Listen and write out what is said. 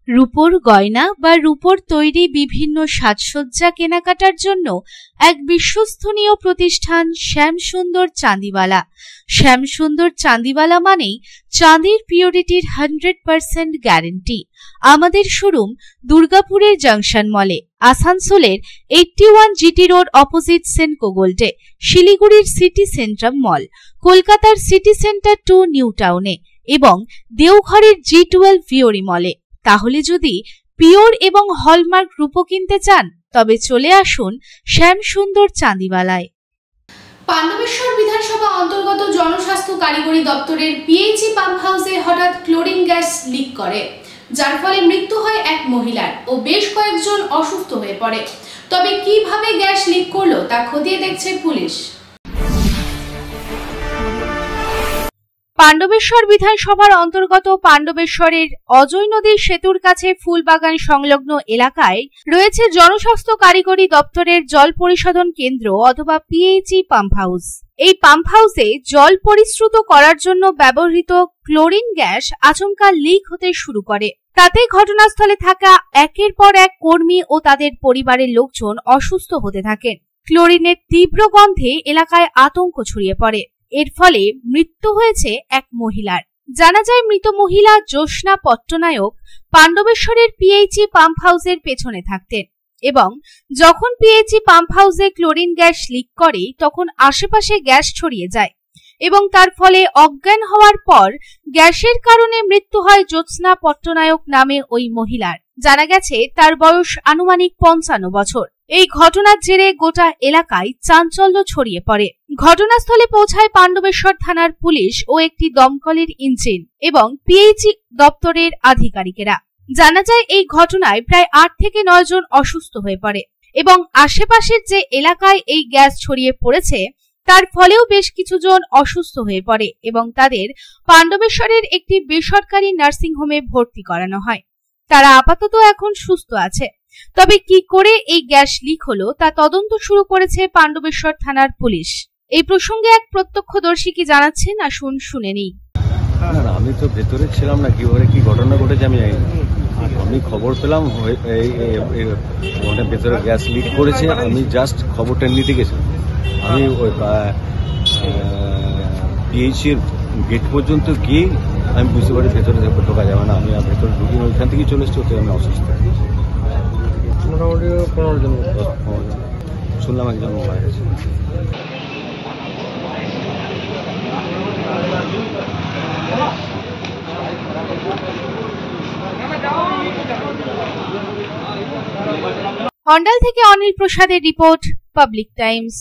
রূপোর গয়না বা রূপোর তৈরি বিভিন্ন সাজসজ্জা কেনাকাটার জন্য এক বিশ্বস্তনীয় প্রতিষ্ঠান শ্যামসুন্দর চাঁদিওয়ালা। শ্যামসুন্দর চাঁদিওয়ালা মানেই চাঁদির পিওরিটির 100% গ্যারেন্টি। আমাদের শোরুম দুর্গাপুরের জংশন মলে, আসানসোলের 81 জিটি রোড অপোজিট সেনকো গোল্ডে, শিলিগুড়ির সিটি সেন্ট্রাম মল, কলকাতার সিটি সেন্টার 2 নিউ টাউনে এবং দেওঘরের G12 ভিওরি মলে। তাহলে যদি পিওর এবং হলমার্ক রূপো কিনতে চান তবে চলে আসুন শ্যামসুন্দর চাঁদিওয়ালায়। পাণ্ডবেশ্বর বিধানসভা অন্তর্গত জনস্বাস্থ্য কারিগরি দপ্তরের পিএইচই পাম্প হাউসে হঠাৎ ক্লোরিন গ্যাস লিক করে, যার ফলে মৃত্যু হয় এক মহিলার ও বেশ কয়েকজন অসুস্থ হয়ে পড়ে। তবে কিভাবে গ্যাস লিক করলো তা খতিয়ে দেখছে পুলিশ। পাণ্ডবেশ্বর বিধানসভার অন্তর্গত পাণ্ডবেশ্বরের অজয় নদীর সেতুর কাছে ফুলবাগান সংলগ্ন এলাকায় রয়েছে জনস্বাস্থ্য কারিগরি দপ্তরের জল পরিশোধন কেন্দ্র অথবা পিএইচই পাম্প হাউস। এই পাম্প হাউসে জল পরিশ্রুত করার জন্য ব্যবহৃত ক্লোরিন গ্যাস আচমকা লিক হতে শুরু করে। তাতে ঘটনাস্থলে থাকা একের পর এক কর্মী ও তাদের পরিবারের লোকজন অসুস্থ হতে থাকেন। ক্লোরিনের তীব্র গন্ধে এলাকায় আতঙ্ক ছড়িয়ে পড়ে। এর ফলে মৃত্যু হয়েছে এক মহিলার। জানা যায় মৃত মহিলা জ্যোৎস্না পট্টনায়ক পাণ্ডবেশ্বরের পিএইচই পাম্প হাউসের পেছনে থাকতেন এবং যখন পিএইচই পাম্প হাউসে ক্লোরিন গ্যাস লিক করে তখন আশেপাশে গ্যাস ছড়িয়ে যায় এবং তার ফলে অজ্ঞান হওয়ার পর গ্যাসের কারণে মৃত্যু হয় জ্যোৎস্না পট্টনায়ক নামে ওই মহিলার। জানা গেছে তার বয়স আনুমানিক 55 বছর। এই ঘটনার জেরে গোটা এলাকায় চাঞ্চল্য ছড়িয়ে পড়ে। ঘটনাস্থলে পৌঁছায় পাণ্ডবেশ্বর থানার পুলিশ ও একটি দমকলের ইঞ্জিন এবং পিএইচই দপ্তরের আধিকারিকেরা। জানা যায় এই ঘটনায় প্রায় 8 থেকে 9 জন অসুস্থ হয়ে পড়ে এবং আশেপাশের যে এলাকায় এই গ্যাস ছড়িয়ে পড়েছে তার ফলেও বেশ কিছু জন অসুস্থ হয়ে পড়ে এবং তাদের পাণ্ডবেশ্বরের একটি বেসরকারি নার্সিং হোমে ভর্তি করানো হয়। তারা আপাতত এখন সুস্থ আছে। তবে কি করে এই গ্যাস লিক হলো তা তদন্ত শুরু করেছে পাণ্ডবেশ্বর থানার পুলিশ। এই প্রসঙ্গে এক প্রত্যক্ষদর্শী কি জানাচ্ছেন আসুন শুনে নিই। আমি তো ভেতরে ছিলাম না, কিভাবে কি ঘটনা ঘটেছে আমি জানি না। আমি খবর পেলাম ভেতরে গ্যাস লিক করেছে, আমি জাস্ট খবরটা নিতে গেছিলাম। আমি ওই পিএইচির গেট পর্যন্ত গিয়ে আমি বুঝতে পারি ভেতরে ঢোকা যাবে না। আমি ভেতরে ঢুকি ওইখান থেকে চলে এসেছি, ওতে আমি অসুস্থ। মোটামুটি 15 জন শুনলাম একজন মারা গেছে। হন্ডাল থেকে অনিল প্রসাদের রিপোর্ট, পাবলিক টাইমস।